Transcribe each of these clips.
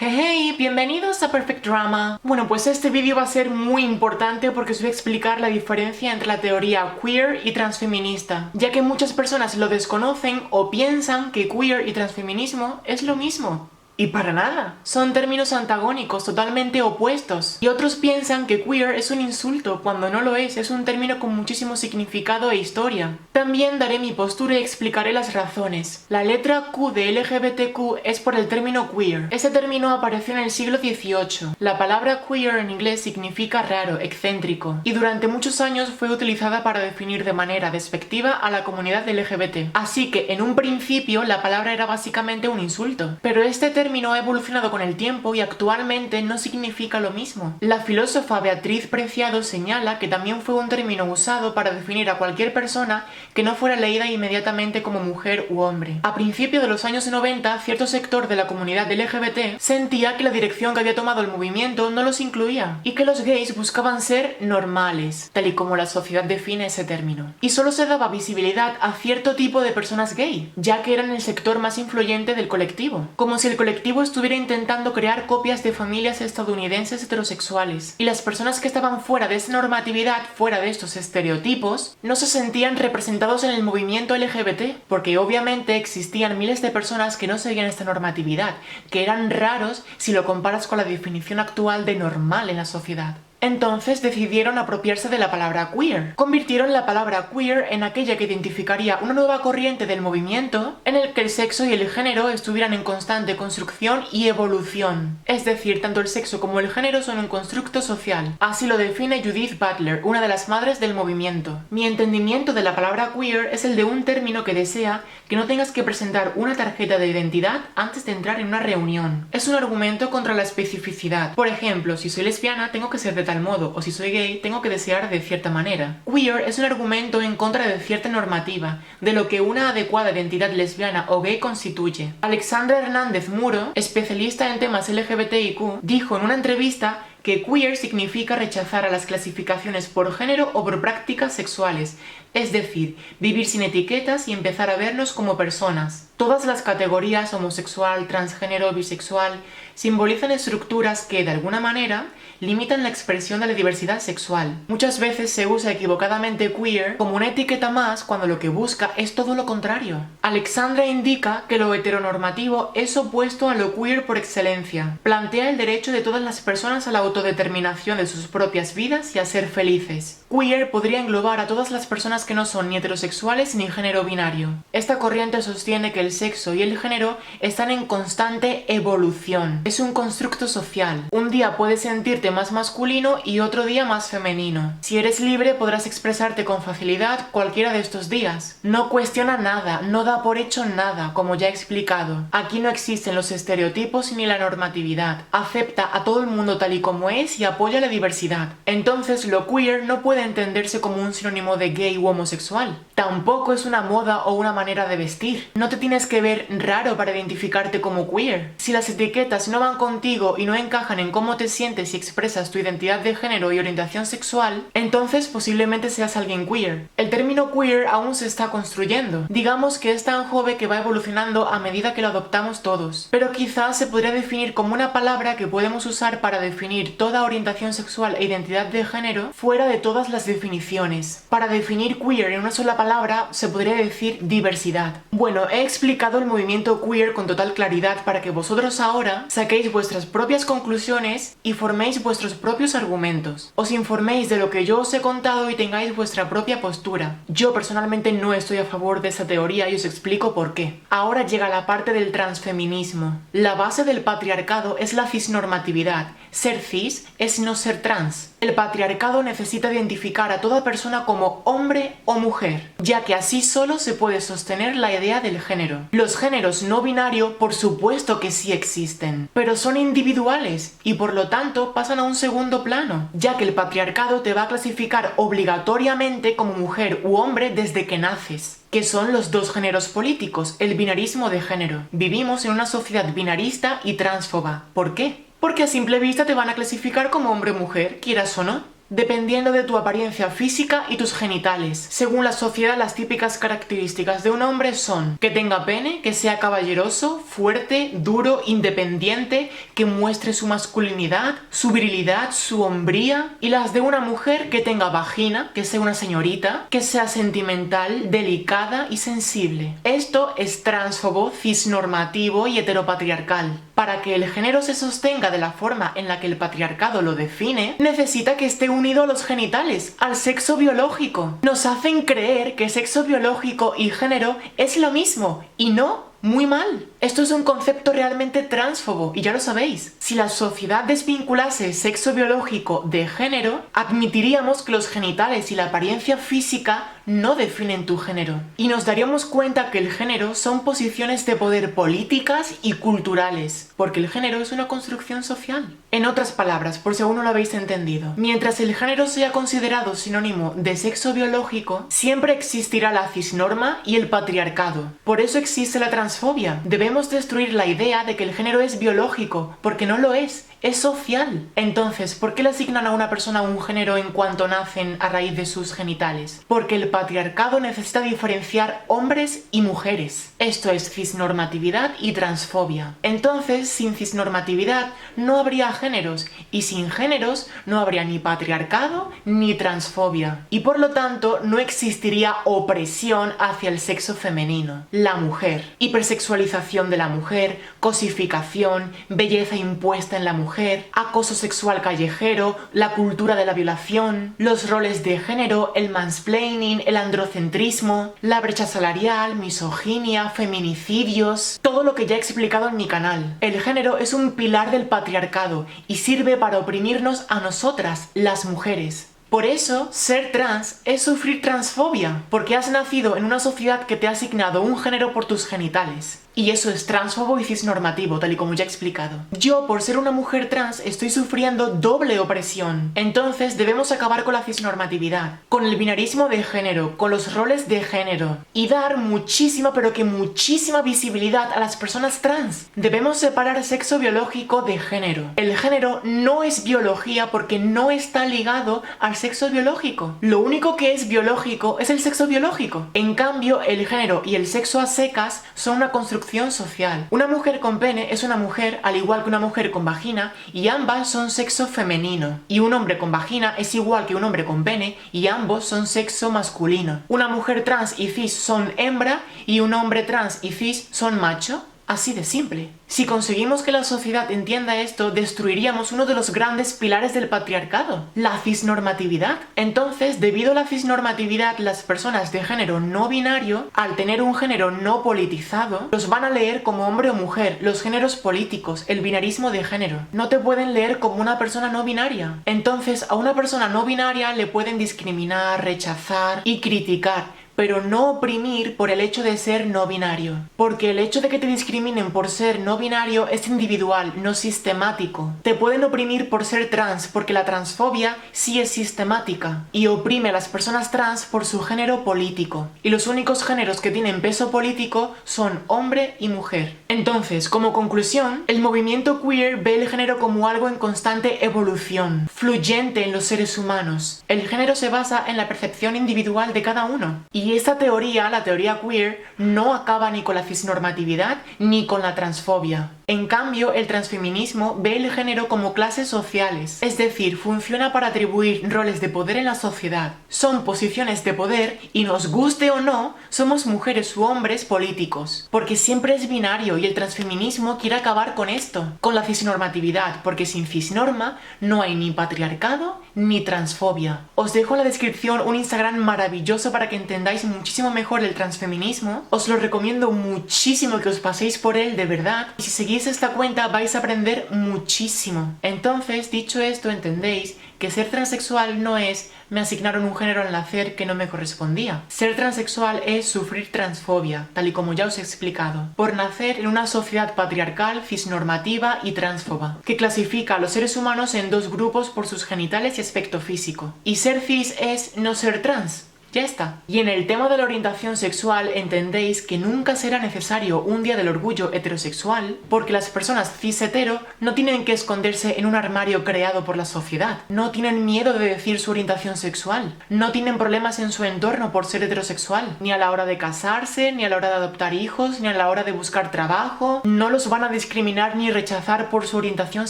Hey, bienvenidos a Perfect Drama. Bueno, pues este vídeo va a ser muy importante porque os voy a explicar la diferencia entre la teoría queer y transfeminista, ya que muchas personas lo desconocen o piensan que queer y transfeminismo es lo mismo. Y para nada, son términos antagónicos, totalmente opuestos. Y otros piensan que queer es un insulto, cuando no lo es un término con muchísimo significado e historia. También daré mi postura y explicaré las razones. La letra Q de LGBTQ es por el término queer. Ese término apareció en el siglo XVIII. La palabra queer en inglés significa raro, excéntrico, y durante muchos años fue utilizada para definir de manera despectiva a la comunidad LGBT. Así que en un principio la palabra era básicamente un insulto, pero este término ha evolucionado con el tiempo y actualmente no significa lo mismo. La filósofa Beatriz Preciado señala que también fue un término usado para definir a cualquier persona que no fuera leída inmediatamente como mujer u hombre. A principios de los años 90, cierto sector de la comunidad LGBT sentía que la dirección que había tomado el movimiento no los incluía y que los gays buscaban ser normales, tal y como la sociedad define ese término. Y solo se daba visibilidad a cierto tipo de personas gay, ya que eran el sector más influyente del colectivo, como si el colectivo estuviera intentando crear copias de familias estadounidenses heterosexuales, y las personas que estaban fuera de esa normatividad, fuera de estos estereotipos, no se sentían representados en el movimiento LGBT, porque obviamente existían miles de personas que no seguían esta normatividad, que eran raros si lo comparas con la definición actual de normal en la sociedad. Entonces decidieron apropiarse de la palabra queer. Convirtieron la palabra queer en aquella que identificaría una nueva corriente del movimiento en el que el sexo y el género estuvieran en constante construcción y evolución. Es decir, tanto el sexo como el género son un constructo social. Así lo define Judith Butler, una de las madres del movimiento. Mi entendimiento de la palabra queer es el de un término que desea que no tengas que presentar una tarjeta de identidad antes de entrar en una reunión. Es un argumento contra la especificidad. Por ejemplo, si soy lesbiana tengo que ser de tal modo, o si soy gay tengo que desear de cierta manera. Queer es un argumento en contra de cierta normativa, de lo que una adecuada identidad lesbiana o gay constituye. Alexandra Hernández Muro, especialista en temas LGBTIQ, dijo en una entrevista que queer significa rechazar a las clasificaciones por género o por prácticas sexuales, es decir, vivir sin etiquetas y empezar a vernos como personas. Todas las categorías homosexual, transgénero, bisexual simbolizan estructuras que, de alguna manera, limitan la expresión de la diversidad sexual. Muchas veces se usa equivocadamente queer como una etiqueta más cuando lo que busca es todo lo contrario. Alexandra indica que lo heteronormativo es opuesto a lo queer por excelencia. Plantea el derecho de todas las personas a la autodeterminación de sus propias vidas y a ser felices. Queer podría englobar a todas las personas que no son ni heterosexuales ni género binario. Esta corriente sostiene que el sexo y el género están en constante evolución. Es un constructo social. Un día puedes sentirte más masculino y otro día más femenino. Si eres libre podrás expresarte con facilidad cualquiera de estos días. No cuestiona nada, no da por hecho nada, como ya he explicado. Aquí no existen los estereotipos ni la normatividad. Acepta a todo el mundo tal y como es y apoya la diversidad. Entonces lo queer no puede entenderse como un sinónimo de gay u homosexual. Tampoco es una moda o una manera de vestir. No te tienes que ver raro para identificarte como queer. Si las etiquetas no van contigo y no encajan en cómo te sientes y expresas tu identidad de género y orientación sexual, entonces posiblemente seas alguien queer. El término queer aún se está construyendo. Digamos que es tan joven que va evolucionando a medida que lo adoptamos todos. Pero quizás se podría definir como una palabra que podemos usar para definir toda orientación sexual e identidad de género fuera de todas las definiciones. Para definir queer en una sola palabra se podría decir diversidad. Bueno, he explicado el movimiento queer con total claridad para que vosotros ahora saquéis vuestras propias conclusiones y forméis vuestros propios argumentos. Os informéis de lo que yo os he contado y tengáis vuestra propia postura. Yo personalmente no estoy a favor de esa teoría y os explico por qué. Ahora llega la parte del transfeminismo. La base del patriarcado es la cisnormatividad. Ser cis es no ser trans. El patriarcado necesita identificar a toda persona como hombre o mujer, ya que así solo se puede sostener la idea del género. Los géneros no binarios por supuesto que sí existen, pero son individuales y por lo tanto pasan a un segundo plano, ya que el patriarcado te va a clasificar obligatoriamente como mujer u hombre desde que naces, que son los dos géneros políticos, el binarismo de género. Vivimos en una sociedad binarista y transfoba. ¿Por qué? Porque a simple vista te van a clasificar como hombre o mujer, quieras o no. dependiendo de tu apariencia física y tus genitales. Según la sociedad, las típicas características de un hombre son que tenga pene, que sea caballeroso, fuerte, duro, independiente, que muestre su masculinidad, su virilidad, su hombría, y las de una mujer que tenga vagina, que sea una señorita, que sea sentimental, delicada y sensible. Esto es transfobo, cisnormativo y heteropatriarcal. Para que el género se sostenga de la forma en la que el patriarcado lo define, necesita que esté unido a los genitales, al sexo biológico. Nos hacen creer que sexo biológico y género es lo mismo, y no. Muy mal. Esto es un concepto realmente transfobo, y ya lo sabéis. Si la sociedad desvinculase sexo biológico de género, admitiríamos que los genitales y la apariencia física no definen tu género. Y nos daríamos cuenta que el género son posiciones de poder políticas y culturales, porque el género es una construcción social. En otras palabras, por si aún no lo habéis entendido, mientras el género sea considerado sinónimo de sexo biológico, siempre existirá la cisnorma y el patriarcado. Por eso existe la transfobia. Debemos destruir la idea de que el género es biológico, porque no lo es social. Entonces, ¿por qué le asignan a una persona un género en cuanto nacen a raíz de sus genitales? Porque el patriarcado necesita diferenciar hombres y mujeres. Esto es cisnormatividad y transfobia. Entonces, sin cisnormatividad no habría géneros, y sin géneros no habría ni patriarcado ni transfobia. Y por lo tanto, no existiría opresión hacia el sexo femenino, la mujer. Hipersexualización de la mujer, cosificación, belleza impuesta en la mujer, acoso sexual callejero, la cultura de la violación, los roles de género, el mansplaining, el androcentrismo, la brecha salarial, misoginia, feminicidios, todo lo que ya he explicado en mi canal. El género es un pilar del patriarcado y sirve para oprimirnos a nosotras, las mujeres. Por eso, ser trans es sufrir transfobia, porque has nacido en una sociedad que te ha asignado un género por tus genitales. Y eso es transfobo y cisnormativo, tal y como ya he explicado. Yo, por ser una mujer trans, estoy sufriendo doble opresión. Entonces debemos acabar con la cisnormatividad, con el binarismo de género, con los roles de género, y dar muchísima, pero que muchísima visibilidad a las personas trans. Debemos separar sexo biológico de género. El género no es biología porque no está ligado al sexo biológico. Lo único que es biológico es el sexo biológico. En cambio, el género y el sexo a secas son una construcción social. Una mujer con pene es una mujer al igual que una mujer con vagina, y ambas son sexo femenino. Y un hombre con vagina es igual que un hombre con pene, y ambos son sexo masculino. Una mujer trans y cis son hembra, y un hombre trans y cis son macho. Así de simple. Si conseguimos que la sociedad entienda esto, destruiríamos uno de los grandes pilares del patriarcado, la cisnormatividad. Entonces, debido a la cisnormatividad, las personas de género no binario, al tener un género no politizado, los van a leer como hombre o mujer, los géneros políticos, el binarismo de género. No te pueden leer como una persona no binaria. Entonces, a una persona no binaria le pueden discriminar, rechazar y criticar, pero no oprimir por el hecho de ser no binario. Porque el hecho de que te discriminen por ser no binario es individual, no sistemático. Te pueden oprimir por ser trans, porque la transfobia sí es sistemática, y oprime a las personas trans por su género político. Y los únicos géneros que tienen peso político son hombre y mujer. Entonces, como conclusión, el movimiento queer ve el género como algo en constante evolución, fluyente en los seres humanos. El género se basa en la percepción individual de cada uno. Y esta teoría, la teoría queer, no acaba ni con la cisnormatividad ni con la transfobia. En cambio, el transfeminismo ve el género como clases sociales, es decir, funciona para atribuir roles de poder en la sociedad. Son posiciones de poder y, nos guste o no, somos mujeres u hombres políticos, porque siempre es binario, y el transfeminismo quiere acabar con esto, con la cisnormatividad, porque sin cisnorma no hay ni patriarcado ni transfobia. Os dejo en la descripción un Instagram maravilloso para que entendáis muchísimo mejor el transfeminismo. Os lo recomiendo muchísimo que os paséis por él, de verdad. Y si seguís esta cuenta vais a aprender muchísimo. Entonces, dicho esto, entendéis que ser transexual no es me asignaron un género al nacer que no me correspondía. Ser transexual es sufrir transfobia, tal y como ya os he explicado, por nacer en una sociedad patriarcal, cisnormativa y transfoba, que clasifica a los seres humanos en dos grupos por sus genitales y aspecto físico. Y ser cis es no ser trans. Ya está. Y en el tema de la orientación sexual entendéis que nunca será necesario un día del orgullo heterosexual porque las personas cis-hetero no tienen que esconderse en un armario creado por la sociedad. No tienen miedo de decir su orientación sexual. No tienen problemas en su entorno por ser heterosexual. Ni a la hora de casarse, ni a la hora de adoptar hijos, ni a la hora de buscar trabajo. No los van a discriminar ni rechazar por su orientación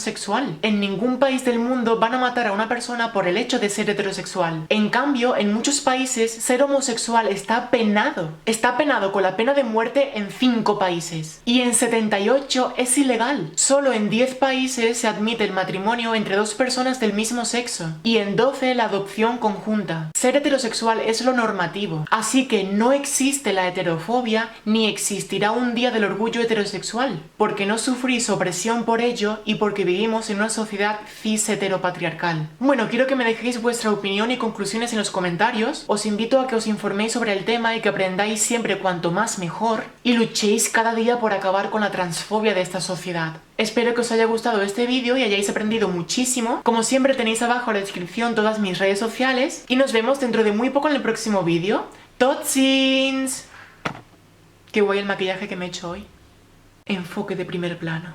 sexual. En ningún país del mundo van a matar a una persona por el hecho de ser heterosexual. En cambio, en muchos países, ser homosexual está penado. Está penado con la pena de muerte en 5 países. Y en 78 es ilegal. Solo en 10 países se admite el matrimonio entre 2 personas del mismo sexo. Y en 12 la adopción conjunta. Ser heterosexual es lo normativo. Así que no existe la heterofobia ni existirá un día del orgullo heterosexual. Porque no sufrís opresión por ello y porque vivimos en una sociedad cis-heteropatriarcal. Bueno, quiero que me dejéis vuestra opinión y conclusiones en los comentarios. Os invito a que os informéis sobre el tema y que aprendáis siempre cuanto más mejor y luchéis cada día por acabar con la transfobia de esta sociedad. Espero que os haya gustado este vídeo y hayáis aprendido muchísimo. Como siempre tenéis abajo en la descripción todas mis redes sociales y nos vemos dentro de muy poco en el próximo vídeo. ¡Totsins! Qué guay el maquillaje que me he hecho hoy. Enfoque de primer plano.